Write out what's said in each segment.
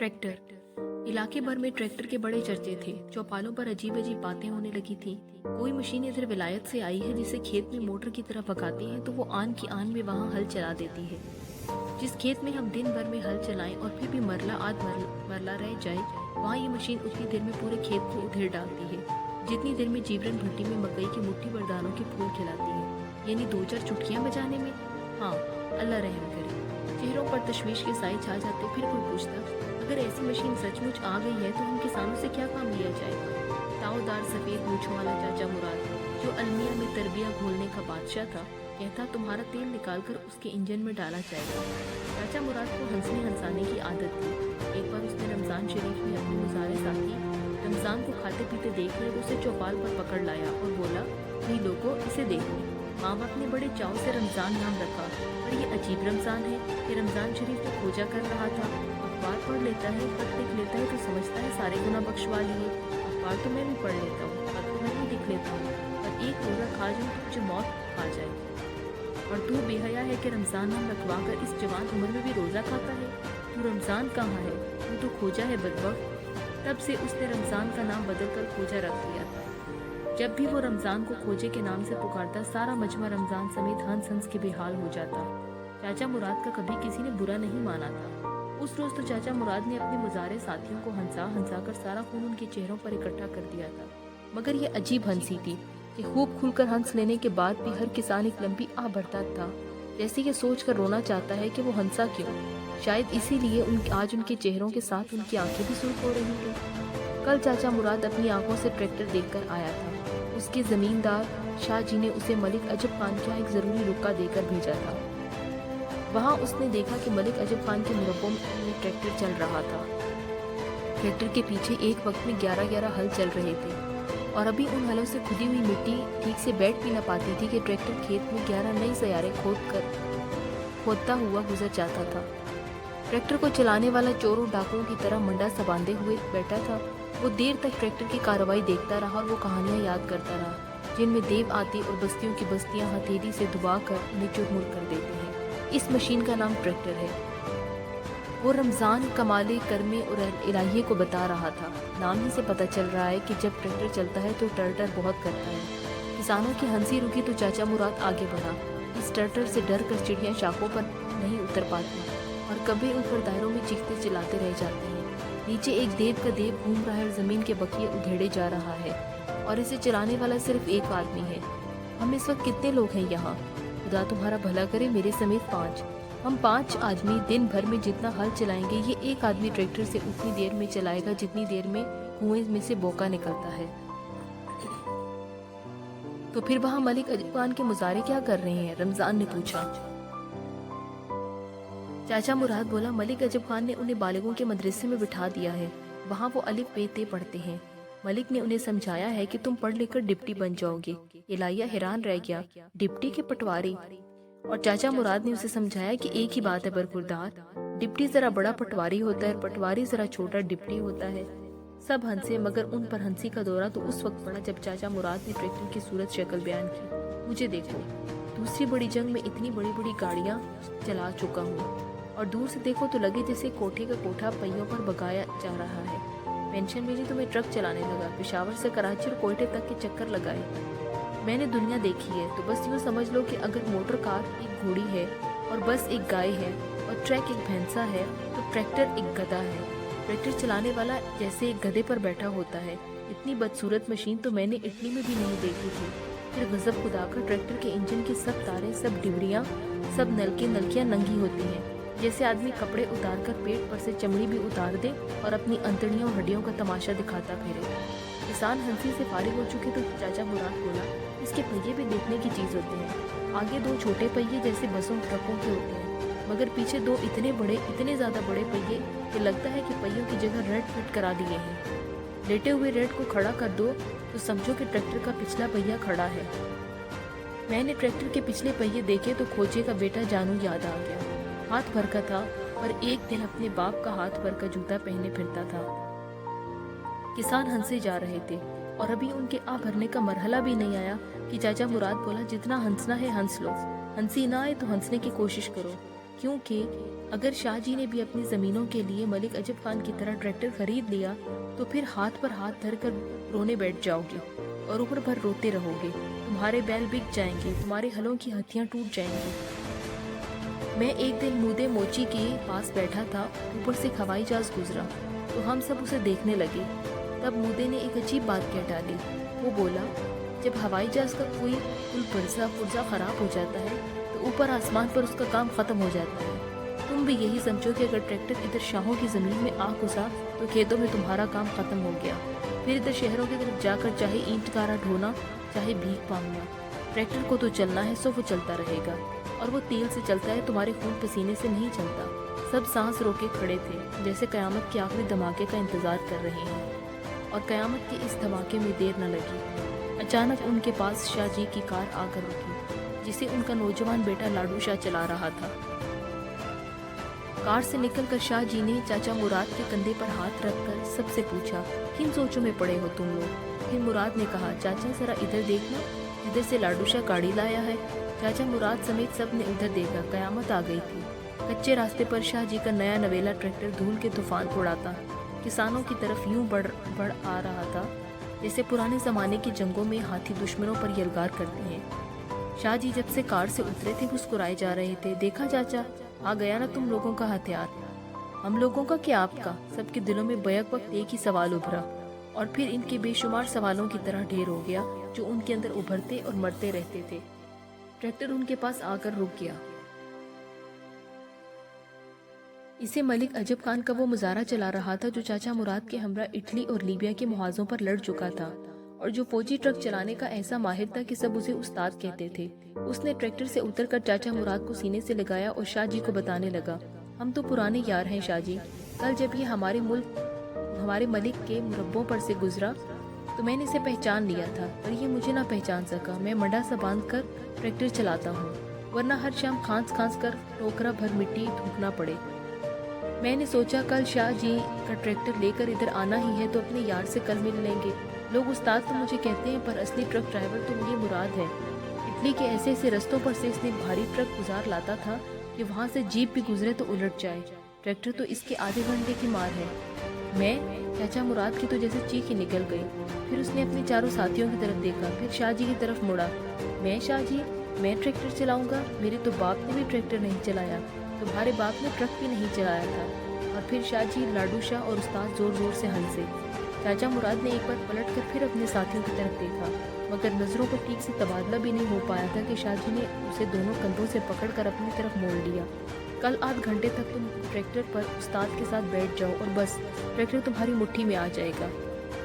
Tractor. इलाके भर में ट्रैक्टर के बड़े चर्चे थे। चौपालों पर अजीब अजीब बातें होने लगी थी। कोई मशीन इधर विलायत से आई है जिसे खेत में मोटर की तरह भगाती है तो वो आन की आन में वहाँ हल चला देती है। जिस खेत में हम दिन भर में हल चलाएं और फिर भी मरला आध मरला रह जाए, वहाँ ये मशीन उतनी देर में पूरे खेत को उधेड़ डालती है जितनी देर में जीवरन भट्टी में मकई की मुट्ठी भर दानों के फूल खिलाती है, यानी 2-4 चुटकियाँ बजाने में। हाँ, अल्लाह रहम करे। चेहरों पर तशवीश के साए छा जाते। फिर कोई पूछता, अगर ऐसी मशीन सचमुच आ गई है तो हम किसानों से क्या काम लिया जाएगा? ताउदार सफ़ेद मूंछों वाला चाचा मुराद, जो अलमिया में तरबिया घोलने का बादशाह था, कहता तुम्हारा तेल निकालकर उसके इंजन में डाला जाएगा। चाचा मुराद को हंसने हंसाने की आदत थी। एक बार उसने रमज़ान शरीफ में अपने मुसारे साथी रमज़ान को खाते पीते देख कर उसे चौपाल पर पकड़ लाया और बोला, भाई लोगों, इसे देखो, माँ बाप ने बड़े चाव से रमज़ान नाम रखा, पर ये अजीब रमज़ान है कि रमज़ान शरीफ में खोजा कर रहा था। अखबार पढ़ लेता है, खत लिख लेता है तो समझता है सारे गुनाह बख्शवा लिए। अखबार तो मैं भी पढ़ लेता हूँ, खत तो मैं भी लिख लेता हूँ, पर एक रोज़ा खा जाऊँ तो मुझे मौत खा जाएगी। और तू बेहया है कि रमज़ान नाम रखवा कर इस जवान उम्र में भी रोज़ा खाता है। तू रमज़ान कहाँ है? तू तो खोजा है बदबख्त। तब से उसने रमज़ान का नाम बदल कर खोजा रख दिया था। जब भी वो रमज़ान को खोजे के नाम से पुकारता, सारा मजमा रमज़ान समेत हंस हंस के बेहाल हो जाता। चाचा मुराद का कभी किसी ने बुरा नहीं माना था। उस रोज़ तो चाचा मुराद ने अपने मुजारे साथियों को हंसा हंसा कर सारा खून उनके चेहरों पर इकट्ठा कर दिया था। मगर ये अजीब हंसी थी कि खूब खुलकर हंस लेने के बाद भी हर किसान एक लंबी आह भरता था, जैसे ये सोच कर रोना चाहता है कि वो हंसा क्यों। शायद इसीलिए आज उनके चेहरों के साथ उनकी आंखें भी सुर्ख हो रही थी। कल चाचा मुराद अपनी आंखों से ट्रैक्टर देखकर आया था। उसके जमींदार शाह जी ने उसे मलिक अजब खान के यहाँ एक ज़रूरी रुका देकर भेजा था। वहाँ उसने देखा कि मलिक अजब खान के मुरब्बों में ट्रैक्टर चल रहा था। ट्रैक्टर के पीछे एक वक्त में 11-11 हल चल रहे थे और अभी उन हलों से खुदी हुई मिट्टी ठीक से बैठ भी न पाती थी कि ट्रैक्टर खेत में 11 नए सैयारे खोदता हुआ गुजर जाता था। ट्रैक्टर को चलाने वाला चोरों डाकुओं की तरह मंडा संभाले हुए बैठा था। वो देर तक ट्रैक्टर की कार्रवाई देखता रहा और वो कहानियां याद करता रहा जिनमें देव आते और बस्तियों की बस्तियां हथेली से दबा कर उन्हें चुरमुर कर देते हैं। इस मशीन का नाम ट्रैक्टर है। वो रमज़ान कमाले करमे और इलाहिये को बता रहा था। नाम ही से पता चल रहा है कि जब ट्रैक्टर चलता है तो टर्टर बहुत करता है। किसानों की हंसी रुकी तो चाचा मुराद आगे बढ़ा। इस टर्टर से डर कर चिड़ियाँ शाखों पर नहीं उतर पाती और कभी ऊपर दायरों में चीखते चिल्लाते रह जाते हैं। नीचे एक देव का देव घूम रहा है और जमीन के बकिए उधेड़े जा रहा है और इसे चलाने वाला सिर्फ एक आदमी है। हम इस वक्त कितने लोग हैं यहाँ? खुदा तुम्हारा भला करे, मेरे समेत 5। हम 5 आदमी दिन भर में जितना हल चलाएंगे, ये एक आदमी ट्रैक्टर से उतनी देर में चलाएगा जितनी देर में कुएं में से बोका निकलता है। तो फिर वहाँ मलिक अजब खान के मुजारे क्या कर रहे हैं? रमज़ान ने पूछा। चाचा मुराद बोला, मलिक अजब खान ने उन्हें बालिगों के मदरसे में बिठा दिया है। वहाँ वो अलिफ बे ते पढ़ते हैं। मलिक ने उन्हें समझाया है कि तुम पढ़ लिखकर डिप्टी बन जाओगे। इलाहिया हैरान रह गया, डिप्टी के पटवारी? और चाचा मुराद ने उसे समझाया कि एक ही बात है बरखुरदार, डिप्टी जरा बड़ा पटवारी होता है, पटवारी जरा छोटा डिप्टी होता है। सब हंसे, मगर उन पर हंसी का दौरा तो उस वक्त पड़ा जब चाचा मुराद ने ट्रैक्टर की सूरत शक्ल बयान की। मुझे देखो, दूसरी बड़ी जंग में इतनी बड़ी बड़ी गाड़ियाँ चला चुका हूँ और दूर से देखो तो लगे जैसे कोठे का कोठा पहियों पर भगाया जा रहा है। पेंशन मिली तो मैं ट्रक चलाने लगा। पेशावर से कराची और कोयटे तक के चक्कर लगाए। मैंने दुनिया देखी है। तो बस यूँ समझ लो कि अगर मोटर कार एक घोड़ी है और बस एक गाय है और ट्रक एक भैंसा है तो ट्रैक्टर एक गधा है। ट्रैक्टर चलाने वाला जैसे एक गधे पर बैठा होता है। इतनी बदसूरत मशीन तो मैंने इटली में भी नहीं देखी थी। फिर गजब खुदा का, ट्रैक्टर के इंजन की सब तारें, सब डिबड़ियाँ, सब नलकियाँ नंगी होती हैं, जैसे आदमी कपड़े उतार कर पेट पर से चमड़ी भी उतार दे और अपनी अंतड़ियों और हड्डियों का तमाशा दिखाता फिरे। किसान हंसी से फारिग हो चुके तो चाचा मुराद बोला, इसके पहिए भी देखने की चीज़ होते हैं। आगे 2 छोटे पहिए जैसे बसों ट्रकों के होते हैं, मगर पीछे 2 इतने बड़े, इतने ज़्यादा बड़े पहिए कि लगता है कि पहियों की जगह रेड फिट करा दिए हैं। लेटे हुए रेड को खड़ा कर दो तो समझो कि ट्रैक्टर का पिछला पहिया खड़ा है। मैंने ट्रैक्टर के पिछले पहिए देखे तो खोजे का बेटा जानू याद आ गया। हाथ भर का था, पर एक दिन अपने बाप का हाथ भर का जूता पहने फिरता था। किसान हंसे जा रहे थे और अभी उनके आ भरने का मरहला भी नहीं आया कि चाचा मुराद बोला, जितना हंसना है हंस लो, हंसी ना आए तो हंसने की कोशिश करो। क्योंकि अगर शाह जी ने भी अपनी ज़मीनों के लिए मलिक अजब खान की तरह ट्रैक्टर खरीद लिया तो फिर हाथ पर हाथ धर कर रोने बैठ जाओगे और उम्र भर रोते रहोगे। तुम्हारे बैल बिक जाएंगे, तुम्हारे हलों की हथियां टूट जाएंगी। मैं एक दिन मूदे मोची के पास बैठा था, ऊपर से एक हवाई जहाज गुजरा तो हम सब उसे देखने लगे। तब मूदे ने एक अजीब बात कह डाली। वो बोला, जब हवाई जहाज का कोई पुर्जा खराब हो जाता है तो ऊपर आसमान पर उसका काम खत्म हो जाता है। तुम भी यही समझो कि अगर ट्रैक्टर इधर शाहों की ज़मीन में आ घुसा तो खेतों में तुम्हारा काम खत्म हो गया। फिर इधर शहरों की तरफ जाकर चाहे ईंट गारा ढोना, चाहे भीख मांगना, ट्रैक्टर को तो चलना है, सो वो चलता रहेगा। और वो तेल से चलता है, तुम्हारे खून पसीने से नहीं चलता। सब सांस रोके खड़े थे, जैसे कयामत के आखिरी धमाके का इंतजार कर रहे हैं। और कयामत के इस धमाके में देर न लगी। अचानक उनके पास शाह जी की कार आकर रुकी, जिसे उनका नौजवान बेटा लाडू शाह चला रहा था। कार से निकलकर शाह जी ने चाचा मुराद के कंधे पर हाथ रखकर सबसे पूछा, किन सोचों में पड़े हो तुम लोग? फिर मुराद ने कहा, चाचा जरा इधर देखना, इधर से लाडू शाह गाड़ी लाया है। चाचा मुराद समेत सब ने उधर देखा। कयामत आ गई थी। कच्चे रास्ते पर शाह जी का नया नवेला ट्रैक्टर धूल के तूफान उड़ाता किसानों की तरफ यूं बढ़ आ रहा था जैसे पुराने जमाने की जंगों में हाथी दुश्मनों पर यलगार करते हैं। शाह जी जब से कार से उतरे थे मुस्कुराए जा रहे थे। देखा चाचा, आ गया ना तुम लोगों का हथियार। हम लोगों का क्या आपका? सबके दिलों में बैक वक्त एक ही सवाल उभरा और फिर इनके बेशुमार सवालों की तरह ढेर हो गया जो उनके अंदर उभरते और मरते रहते थे। ट्रैक्टर उनके पास आकर रुक गया। इसे मलिक अजब खान का वो मुजारा चला रहा था जो चाचा मुराद के हमरा इटली और लीबिया के मुहाजों पर लड़ चुका था और जो फौजी ट्रक चलाने का ऐसा माहिर था कि सब उसे उस्ताद कहते थे। उसने ट्रैक्टर से उतरकर चाचा मुराद को सीने से लगाया और शाह जी को बताने लगा, हम तो पुराने यार हैं शाह जी। कल जब ये हमारे मलिक के मुरब्बों पर से गुजरा तो मैंने इसे पहचान लिया था, पर ये मुझे ना पहचान सका। मैं मंडा सा बांध कर ट्रैक्टर चलाता हूँ, वरना हर शाम खांस खांस कर टोकरा भर मिट्टी थूकना पड़े। मैंने सोचा कल शाह जी का ट्रैक्टर लेकर इधर आना ही है तो अपने यार से कल मिल लेंगे। लोग उस्ताद तो मुझे कहते हैं, पर असली ट्रक ड्राइवर तो ये मुराद है। इटली के ऐसे ऐसे रस्तों पर से इसने भारी ट्रक गुजार लाता था कि वहाँ से जीप भी गुजरे तो उलट जाए। ट्रैक्टर तो इसके आधे घंटे की मार है। मैं चाचा मुराद की तो जैसे चीख ही निकल गई। फिर उसने अपने चारों साथियों की तरफ देखा, फिर शाह जी की तरफ मुड़ा। मैं शाह जी, मैं ट्रैक्टर चलाऊंगा? मेरे तो बाप ने भी ट्रैक्टर नहीं चलाया, तुम्हारे बाप ने ट्रक भी नहीं चलाया था। और फिर शाह जी, लाडू शाह और उस्ताद जोर जोर से हंसे। चाचा मुराद ने एक बार पलट कर फिर अपने साथियों की तरफ देखा, मगर नजरों का ठीक से तबादला भी नहीं हो पाया था कि शाह जी ने उसे दोनों कंधों से पकड़कर अपनी तरफ मोड़ लिया। कल आध घंटे तक तुम ट्रैक्टर पर उस्ताद के साथ बैठ जाओ और बस ट्रैक्टर तुम्हारी मुट्ठी में आ जाएगा।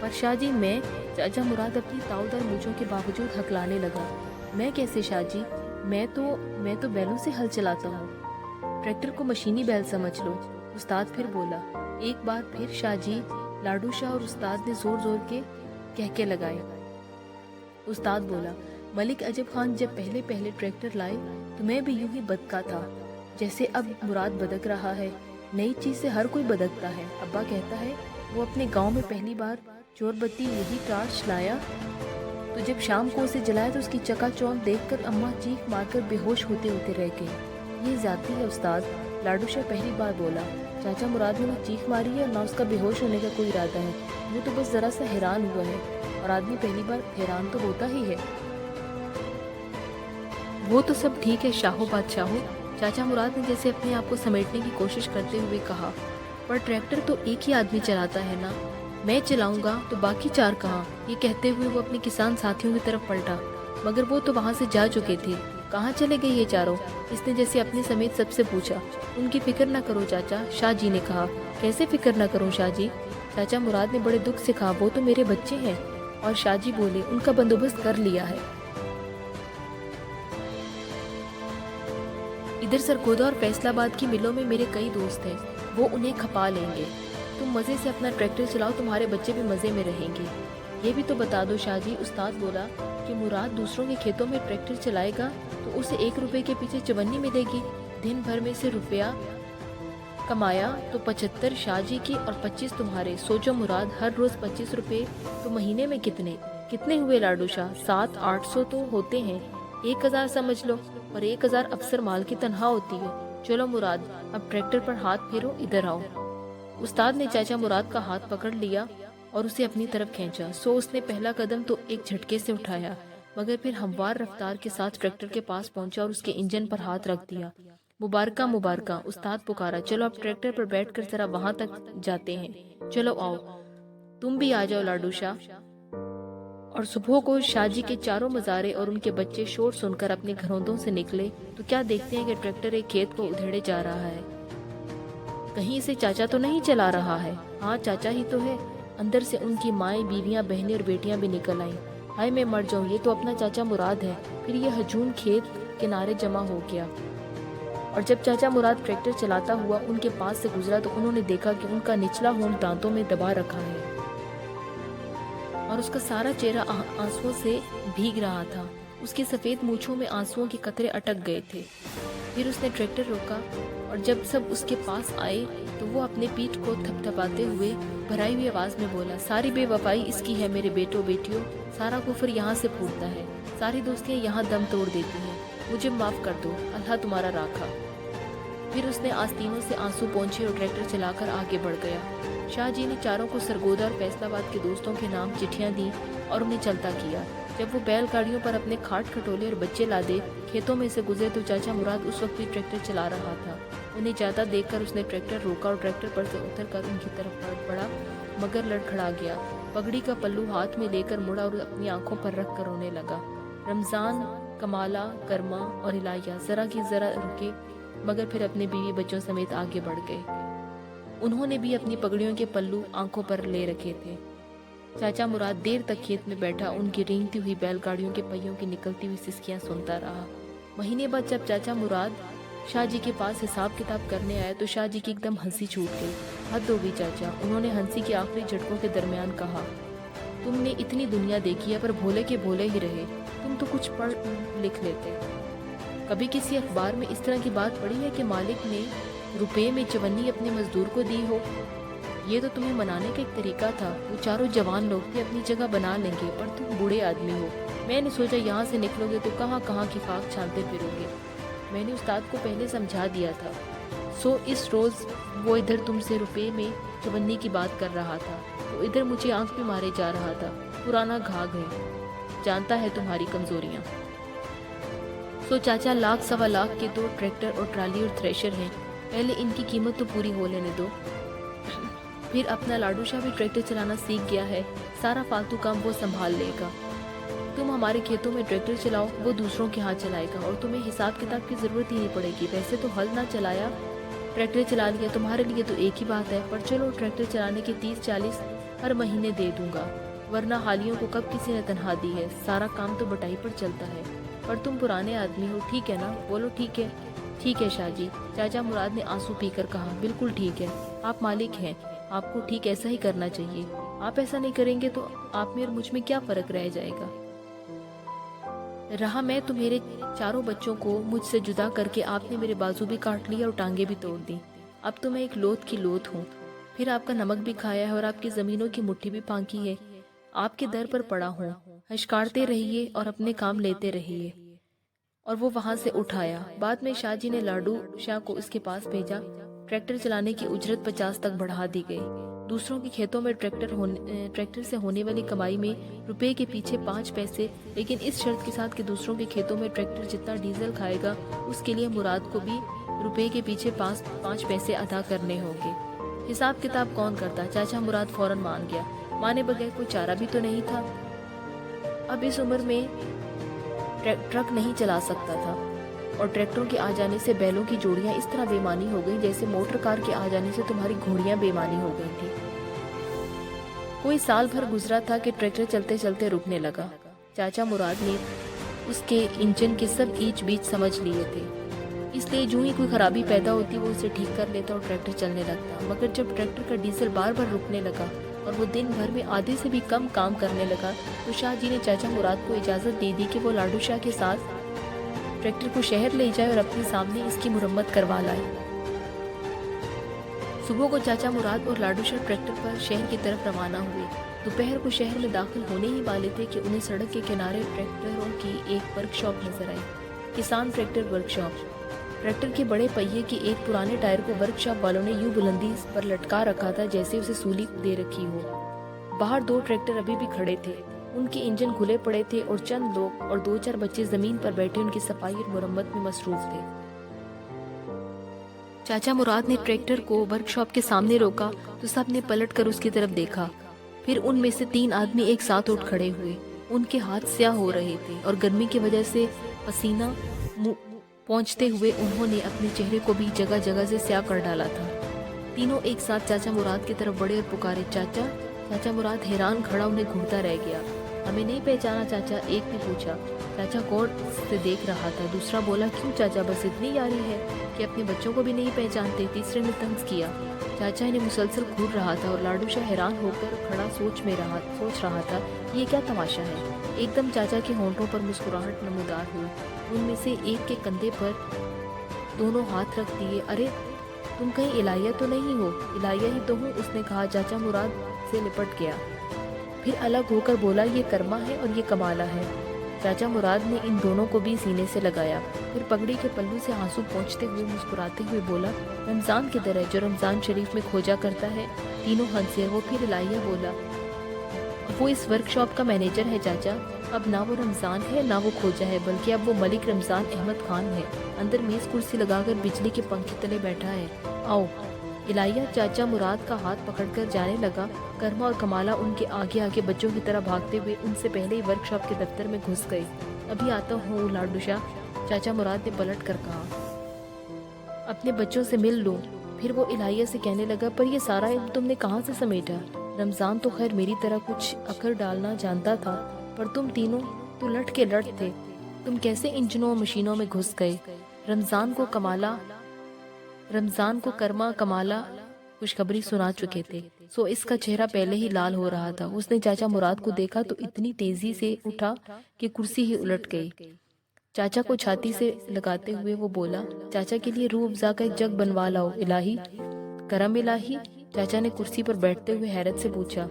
पर शाह जी, मैं, चाचा मुराद अपनी ताऊदार मूंछों के बावजूद हकलाने लगा। मैं कैसे शाह जी? मैं तो बैलों से हल चलाता हूँ। ट्रैक्टर को मशीनी बैल समझ लो। उस्ताद फिर बोला। एक बार फिर शाह जी, लाडू शाह और उस्ताद ने जोर जोर के कहके लगाए। उस्ताद बोला, मलिक अजब खान जब पहले पहले ट्रैक्टर लाए तो मैं भी यूं ही बदका था जैसे अब मुराद बदक रहा है। नई चीज से हर कोई बदकता है। अब्बा कहता है वो अपने गांव में पहली बार चोरबत्ती यही टार्च लाया तो जब शाम को उसे जलाया तो उसकी चकाचौंध देखकर अम्मा चीख मारकर बेहोश होते होते रह गई। ये जाती है उस्ताद, लाडू शाह पहली बार बोला। चाचा मुराद ने ना चीख मारी है और ना उसका बेहोश होने का कोई इरादा है, वो तो बस जरा सा हैरान हुआ है, और आदमी पहली बार हैरान तो होता ही है। वो तो सब ठीक है शाहो बादशाहो, चाचा मुराद ने जैसे अपने आप को समेटने की कोशिश करते हुए कहा, पर ट्रैक्टर तो एक ही आदमी चलाता है ना, मैं चलाऊंगा तो बाकी चार कहाँ? ये कहते हुए वो अपने किसान साथियों की तरफ पलटा, मगर वो तो वहाँ से जा चुके थे। कहाँ चले गए ये चारों? इसने जैसे अपने समेत सबसे पूछा। उनकी फिक्र न करो चाचा, शाह जी ने कहा। कैसे फिक्र न करूं शाह जी? चाचा मुराद ने बड़े दुख से कहा, वो तो मेरे बच्चे हैं। और शाह जी बोले, उनका बंदोबस्त कर लिया है। इधर सरगोदा और फैसलाबाद की मिलों में मेरे कई दोस्त हैं, वो उन्हें खपा लेंगे। तुम मजे से अपना ट्रैक्टर चलाओ, तुम्हारे बच्चे भी मजे में रहेंगे। ये भी तो बता दो शाह जी, उस्ताद बोला कि मुराद दूसरों के खेतों में ट्रैक्टर चलाएगा तो उसे 1 रुपए के पीछे चवन्नी मिलेगी। दिन भर में से रुपया कमाया तो 75 शाह जी की और 25 तुम्हारे। सोचो मुराद, हर रोज 25 रुपए तो महीने में कितने हुए लाडू शाह? 700-800 तो होते हैं। 1000 समझ लो, और 1000 अफसर माल की तनख्वाह होती है। चलो मुराद, अब ट्रैक्टर पर हाथ फेरो, इधर आओ। उस्ताद ने चाचा मुराद का हाथ पकड़ लिया और उसे अपनी तरफ खींचा। सो उसने पहला कदम तो एक झटके से उठाया, मगर फिर हमवार रफ्तार के साथ ट्रैक्टर के पास पहुंचा और उसके इंजन पर हाथ रख दिया। मुबारका मुबारका, उस्ताद पुकारा। चलो अब ट्रैक्टर पर बैठकर जरा वहां तक जाते हैं। चलो आओ, तुम भी आ जाओ लाडू शाह। और सुबह को शाहजी के चारों मज़ारे और उनके बच्चे शोर सुनकर अपने घरौंदों से निकले तो क्या देखते हैं कि ट्रैक्टर एक खेत को उधेड़े जा रहा है। कहीं इसे चाचा तो नहीं चला रहा है? हाँ, चाचा ही तो है। अंदर से उनकी माएँ, बीवियाँ, बहनें और बेटियां भी निकल आईं। हाय मैं मर जाऊं, ये तो अपना चाचा मुराद है। फिर ये हजूम खेत किनारे जमा हो गया और जब चाचा मुराद ट्रैक्टर चलाता हुआ उनके पास से गुजरा तो उन्होंने देखा कि उनका निचला होंठ दांतों में दबा रखा है और उसका सारा चेहरा आंसुओं से भीग रहा था। उसकी सफेद मूंछों में आंसुओं के कतरे अटक गए थे। फिर उसने ट्रैक्टर रोका और जब सब उसके पास आए तो वो अपने पीठ को थपथपाते हुए भराई हुई आवाज में बोला, सारी बेवफाई इसकी है मेरे बेटो बेटियों, सारा कुफर यहाँ से फूटता है, सारी दोस्तियाँ यहाँ दम तोड़ देती हैं, मुझे माफ कर दो, अल्लाह तुम्हारा राखा। फिर उसने आस्तीनों से आंसू पोंछे और ट्रैक्टर चलाकर आगे बढ़ गया। शाहजी ने चारों को सरगोदा और फैसलाबाद के दोस्तों के नाम चिट्ठियां दी और उन्हें चलता किया। जब वो बैलगाड़ियों पर अपने खाट खटोले और बच्चे लादे खेतों में से गुजरे तो चाचा मुराद उस वक्त भी ट्रैक्टर चला रहा था। उन्हें जाता देखकर उसने ट्रैक्टर रोका और ट्रैक्टर पर से उतरकर उनकी तरफ बढ़ पड़ा, मगर लड़खड़ा गया। पगड़ी का पल्लू हाथ में लेकर मुड़ा और अपनी आंखों पर रख कर रोने लगा। रमजान, कमाला, कर्मा और इलाहिया जरा की जरा रुके, मगर फिर अपने बीवी बच्चों समेत आगे बढ़ गए। उन्होंने भी अपनी पगड़ियों के पल्लू आंखों पर ले रखे थे। चाचा मुराद देर तक खेत में बैठा उनकी रेंगती हुई बैलगाड़ियों के पहियों की निकलती हुई सिसकियां सुनता रहा। महीने बाद जब चाचा मुराद शाहजी के पास हिसाब किताब करने आया तो शाहजी की एकदम हंसी छूट गई। हद हो गई चाचा, उन्होंने हंसी के आखिरी झटकों के दरमियान कहा, तुमने इतनी दुनिया देखी है पर भोले के भोले ही रहे, तुम तो कुछ पढ़ लिख लेते। कभी किसी अखबार में इस तरह की बात पढ़ी है कि मालिक ने रुपए में चवन्नी अपने मजदूर को दी हो? ये तो तुम्हें मनाने का एक तरीका था। वो चारों जवान लोग थे, अपनी जगह बना लेंगे, पर तुम बूढ़े आदमी हो। मैंने सोचा यहाँ से निकलोगे तो कहाँ कहाँ की खाक छानते फिरोगे। मैंने उस्ताद को पहले समझा दिया था। सो इस रोज वो इधर तुमसे रुपए में चवन्नी की बात कर रहा था तो इधर मुझे आंख में मारे जा रहा था। पुराना घाघ है, जानता है तुम्हारी कमजोरियाँ। सो चाचा, लाख सवा लाख के तो ट्रैक्टर और ट्राली और थ्रेशर हैं, पहले इनकी कीमत तो पूरी हो लेने दो। फिर अपना लाडू शाह भी ट्रैक्टर चलाना सीख गया है, सारा फालतू काम वो संभाल लेगा। तुम हमारे खेतों में ट्रैक्टर चलाओ, वो दूसरों के हाथ चलाएगा और तुम्हें हिसाब किताब की जरूरत ही नहीं पड़ेगी। वैसे तो हल ना चलाया, ट्रैक्टर चला लिया, तुम्हारे लिए तो एक ही बात है। पर चलो, ट्रैक्टर चलाने के 30-40 हर महीने दे दूंगा, वरना हालियों को कब किसी ने तनख्वाह दी है। सारा काम तो बटाई पर चलता है। पर तुम पुराने आदमी हो, ठीक है ना? बोलो ठीक है। ठीक है शाहजी, चाचा मुराद ने आंसू पीकर कहा, बिल्कुल ठीक है, आप मालिक हैं, आपको ठीक ऐसा ही करना चाहिए। आप ऐसा नहीं करेंगे तो आप में और मुझ में क्या फर्क रह जाएगा। रहा मैं तो मेरे चारों बच्चों को मुझसे जुदा करके आपने मेरे बाजू भी काट लिया और टांगे भी तोड़ दी। अब तो मैं एक लोथ की लोथ हूँ। फिर आपका नमक भी खाया है और आपकी जमीनों की मुट्ठी भी फांकी है। आपके दर पर पड़ा हूँ, हशकारते रहिए और अपने काम लेते रहिए। और वो वहां से उठाया। बाद में शाहजी ने लाडू शाह को इसके पास भेजा। ट्रैक्टर चलाने की उजरत 50 तक बढ़ा दी गई। दूसरों के खेतों में ट्रैक्टर से होने वाली कमाई में रुपए के पीछे 5 पैसे, लेकिन इस शर्त के साथ कि दूसरों के खेतों में ट्रैक्टर जितना डीजल खाएगा उसके लिए मुराद को भी रुपए के पीछे 5 पैसे अदा करने होंगे। हिसाब किताब कौन करता? चाचा मुराद फौरन मान गया। माने बगैर कोई चारा भी तो नहीं था। अब इस उम्र में ट्रक नहीं चला सकता था और ट्रैक्टरों के आ जाने से बैलों की जोड़ियां इस तरह बेमानी हो गई जैसे मोटर कार के आ जाने से तुम्हारी घोड़ियां बेमानी हो गई थी। कोई साल भर गुजरा था कि ट्रैक्टर चलते चलते रुकने लगा। चाचा मुराद ने उसके इंजन के सब ईच बीच समझ लिए थे, इसलिए जो ही कोई खराबी पैदा होती वो उसे ठीक कर लेता और ट्रैक्टर चलने लगता। मगर जब ट्रैक्टर का डीजल बार बार रुकने लगा और वो दिन भर में आधे से भी कम काम करने लगा तो शाहजी ने चाचा मुराद को इजाज़त दे दी कि वो लाडू शाह के साथ ट्रैक्टर को शहर ले जाए और अपने सामने इसकी मुरम्मत करवा लाए। सुबह को चाचा मुराद और लाडू शाह ट्रैक्टर पर शहर की तरफ रवाना हुए। दोपहर को शहर में दाखिल होने ही वाले थे कि उन्हें सड़क के किनारे ट्रैक्टरों की एक वर्कशॉप नजर आई, किसान ट्रैक्टर वर्कशॉप। ट्रैक्टर के बड़े पहिए के एक पुराने टायर को वर्कशॉप वालों ने यूं बुलंदी पर लटका रखा था जैसे उसे सूली दे रखी हो। बाहर 2 ट्रैक्टर अभी भी खड़े थे, उनके इंजन खुले पड़े थे और चंद लोग और 2-4 बच्चे जमीन पर बैठे उनकी सफाई और मुरम्मत में मसरूफ थे। चाचा मुराद ने ट्रैक्टर को वर्कशॉप के सामने रोका तो सब ने पलट कर उसकी तरफ देखा। फिर उनमें से 3 आदमी एक साथ उठ खड़े हुए। उनके हाथ स्याह हो रहे थे और गर्मी की वजह से पसीना पहुंचते हुए उन्होंने अपने चेहरे को भी जगह जगह से स्याह कर डाला था। तीनों एक साथ चाचा मुराद की तरफ बढ़े और पुकारे, चाचा। चाचा मुराद हैरान खड़ा उन्हें घूरता रह गया। हमें नहीं पहचाना चाचा, एक ने पूछा। चाचा गौर से देख रहा था। दूसरा बोला, क्यों चाचा, बस इतनी यारी है कि अपने बच्चों को भी नहीं पहचानते। तीसरे ने तंज किया। चाचा इन्हें मुसलसल घूर रहा था और लाडू शाह हैरान होकर खड़ा सोच रहा था ये क्या तमाशा है। एकदम चाचा के होंठों पर मुस्कुराहट नमूदार हुई। उनमें से एक के कंधे पर दोनों हाथ रख दिए। अरे तुम कहीं इलाहिया तो नहीं हो? इलाहिया ही तो हूँ, उसने कहा। चाचा मुराद से लिपट गया, फिर अलग होकर बोला, ये कर्मा है और ये कमाला है। चाचा मुराद ने इन दोनों को भी सीने से लगाया, फिर पगड़ी के पल्लू से आंसू पोंछते हुए मुस्कुराते हुए बोला, रमजान किधर है जो रमजान शरीफ में खोजा करता है? तीनों हंसे। वो फिर इलाहिया बोला, वो इस वर्कशॉप का मैनेजर है चाचा। अब ना वो रमजान है ना वो खोजा है, बल्कि अब वो मलिक रमजान अहमद खान है। अंदर मेज कुर्सी लगाकर बिजली के पंखे तले बैठा है। आओ। इलाहिया चाचा मुराद का हाथ पकड़कर जाने लगा। कर्मा और कमाला उनके आगे आगे बच्चों की तरह भागते हुए उनसे पहले ही वर्कशॉप के दफ्तर में घुस गए। अभी आता हूँ लाडू शाह, चाचा मुराद ने पलट कर कहा। अपने बच्चों से मिल लो। फिर वो इलाहिया से कहने लगा, पर ये सारा इल्म तुमने कहाँ से समेटा? रमजान तो खैर मेरी तरह कुछ अकर डालना जानता था, पर तुम तीनों तो लट के लट थे। तुम कैसे इंजनों और मशीनों में घुस गए? रमजान को कर्मा कमाला खुशखबरी सुना चुके थे, सो इसका चेहरा पहले ही लाल हो रहा था। उसने चाचा मुराद को देखा तो इतनी तेजी से उठा कि कुर्सी ही उलट गई। चाचा को छाती से लगाते हुए वो बोला, चाचा के लिए रूह अफ़ज़ा का एक जग बनवा लाओ इलाही। करम इलाही? चाचा ने कुर्सी पर बैठते हुए हैरत से पूछा।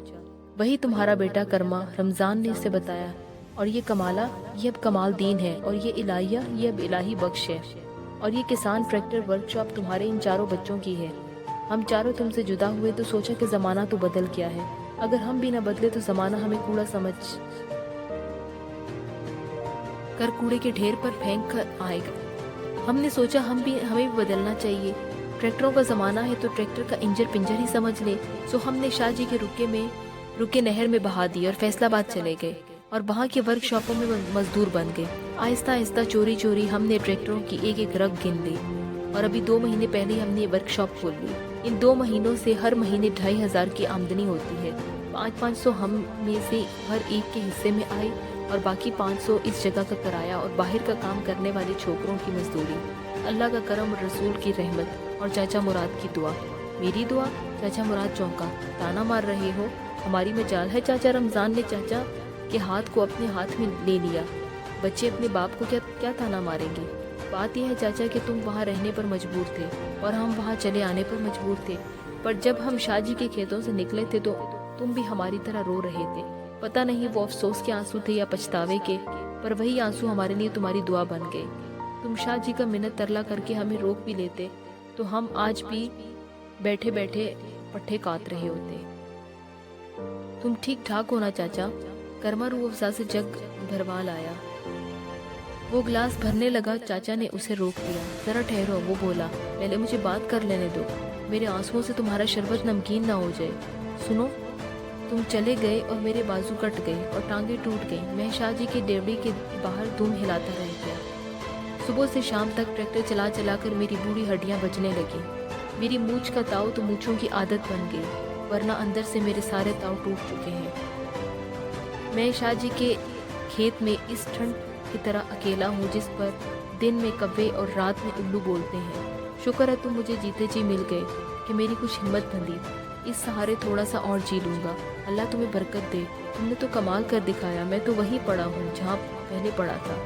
वही तुम्हारा बेटा कर्मा, रमजान ने इसे बताया। और ये कमाला, ये अब कमाल दीन है, और ये इलाहिया, ये अब इलाही बख्श है। और ये किसान ट्रैक्टर वर्कशॉप तुम्हारे इन चारों बच्चों की है। हम चारों तुमसे जुदा हुए तो सोचा कि ज़माना तो बदल गया है। अगर हम भी न बदले तो ज़माना हमें कूड़ा समझ कर कूड़े के ढेर पर फेंक कर आएगा। हमने सोचा हमें भी बदलना चाहिए। ट्रैक्टरों का ज़माना है तो ट्रैक्टर का इंजर पिंजर ही समझ ले। सो हमने शाह जी के रुके नहर में बहा दी और फैसलाबाद चले गए और वहाँ के वर्कशॉपों में मजदूर बन गए। आहिस्ता आहिस्ता चोरी चोरी हमने ट्रैक्टरों की एक एक रग गिन ली और अभी 2 महीने पहले ही हमने ये वर्कशॉप खोल ली। इन 2 महीनों से हर महीने 2500 की आमदनी होती है। 500 हम में से हर एक के हिस्से में आई और बाकी 500 इस जगह का किराया और बाहर का काम करने वाले छोकरों की मजदूरी। अल्लाह का करम और रसूल की रहमत और चाचा मुराद की दुआ। मेरी दुआ? चाचा मुराद चौंका। ताना मार रहे हो? हमारी मजाल है चाचा। रमजान ने चाचा के हाथ को अपने हाथ में ले लिया। बच्चे अपने बाप को क्या ताना मारेंगे? बात यह है चाचा कि तुम वहाँ रहने पर मजबूर थे और हम वहाँ चले आने पर मजबूर थे। पर जब हम शाह जी के खेतों से निकले थे तो तुम भी हमारी तरह रो रहे थे। पता नहीं वो अफसोस के आंसू थे या पछतावे के, पर वही आंसू हमारे लिए तुम्हारी दुआ बन गए। तुम शाह जी का मिन्नत तरला करके हमें रोक भी लेते तो हम आज भी बैठे बैठे पट्टे काट रहे होते। तुम ठीक ठाक हो ना चाचा? कर्मा रूह अफ़ज़ा से जग भरवा लाया। वो गिलास भरने लगा। चाचा ने उसे रोक दिया। जरा ठहरो, वो बोला, पहले मुझे बात कर लेने दो। मेरे आंसुओं से तुम्हारा शरबत नमकीन ना हो जाए। सुनो, तुम चले गए और मेरे बाजू कट गए और टांगे टूट गई। मैं शाह जी के डेवड़ी के बाहर धूम हिलाता रह गया। सुबह से शाम तक ट्रैक्टर चला चला कर मेरी बूढ़ी हड्डियां बचने लगी। मेरी मूछ का ताव तो मूछों की आदत बन गई, वरना अंदर से मेरे सारे ताव टूट चुके हैं। मैं शाह जी के खेत में इस ठंड की तरह अकेला हूँ जिस पर दिन में कव्वे और रात में उल्लू बोलते हैं। शुक्र है तुम मुझे जीते जी मिल गए कि मेरी कुछ हिम्मत बंधी। इस सहारे थोड़ा सा और जी लूँगा। अल्लाह तुम्हें बरकत दे। तुमने तो कमाल कर दिखाया। मैं तो वहीं पड़ा हूँ जहाँ पहले पड़ा था।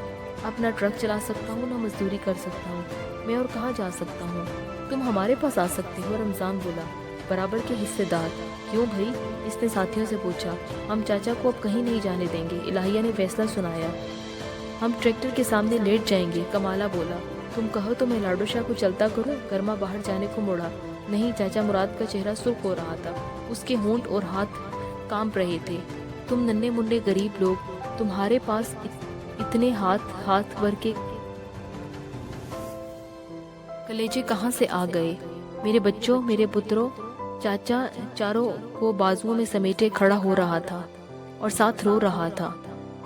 अब ना ट्रक चला सकता हूँ ना मजदूरी कर सकता हूँ। मैं और कहाँ जा सकता हूँ? तुम हमारे पास आ सकते हो, रमजान बोला। बराबर के हिस्सेदार? क्यों भाई? इसने साथियों से पूछा। हम चाचा को अब कहीं नहीं जाने देंगे, इलाहिया ने फैसला सुनाया। हम ट्रैक्टर के सामने लेट जाएंगे, कमाला बोला। तुम कहो तो मैं लाडो शाह को चलता करूं? कर्मा बाहर जाने को मुड़ा। नहीं, चाचा मुराद का चेहरा सुर्ख हो रहा था, उसके होंठ और हाथ कांप रहे थे। तुम नन्हे मुंडे गरीब लोग, तुम्हारे पास इतने हाथ भर के कलेजे कहाँ से आ गए? मेरे बच्चों, मेरे पुत्रों। चाचा चारों को बाजुओं में समेटे खड़ा हो रहा था और साथ रो रहा था।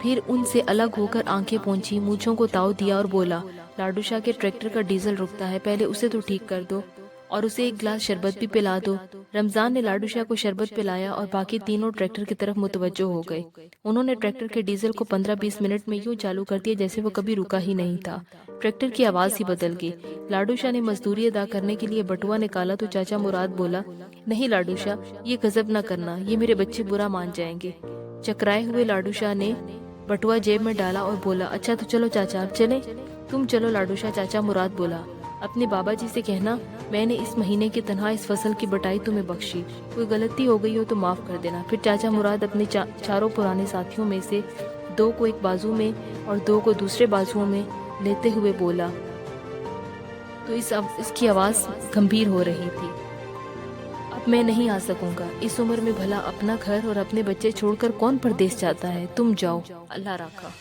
फिर उनसे अलग होकर आंखें पोंछी, मूंछों को ताव दिया और बोला, लाडू शाह के ट्रैक्टर का डीजल रुकता है, पहले उसे तो ठीक कर दो और उसे एक गिलास शरबत भी पिला दो। रमजान ने लाडू शाह को शरबत पिलाया और बाकी तीनों ट्रैक्टर की तरफ मुतवज्जो हो गए। उन्होंने ट्रैक्टर के डीजल को 15-20 मिनट में यूं चालू कर दिया जैसे वो कभी रुका ही नहीं था। ट्रैक्टर की आवाज ही बदल गई। लाडू शाह ने मजदूरी अदा करने के लिए बटुआ निकाला तो चाचा मुराद बोला, नहीं लाडू शाह, ये गजब ना करना, ये मेरे बच्चे बुरा मान जाएंगे। चकराए हुए लाडू शाह ने बटुआ जेब में डाला और बोला, अच्छा तो चलो चाचा, अब चले? तुम चलो लाडू शाह, चाचा मुराद बोला। अपने बाबा जी से कहना, मैंने इस महीने की तनख्वाह इस फसल की बटाई तुम्हें बख्शी, कोई गलती हो गई हो तो माफ कर देना। फिर चाचा मुराद अपने चारों पुराने साथियों में से 2 को एक बाजू में और 2 को दूसरे बाजुओं में लेते हुए बोला, तो इसकी आवाज गंभीर हो रही थी, अब मैं नहीं आ सकूंगा। इस उम्र में भला अपना घर और अपने बच्चे छोड़कर कौन परदेश जाता है? तुम जाओ, अल्लाह रखा।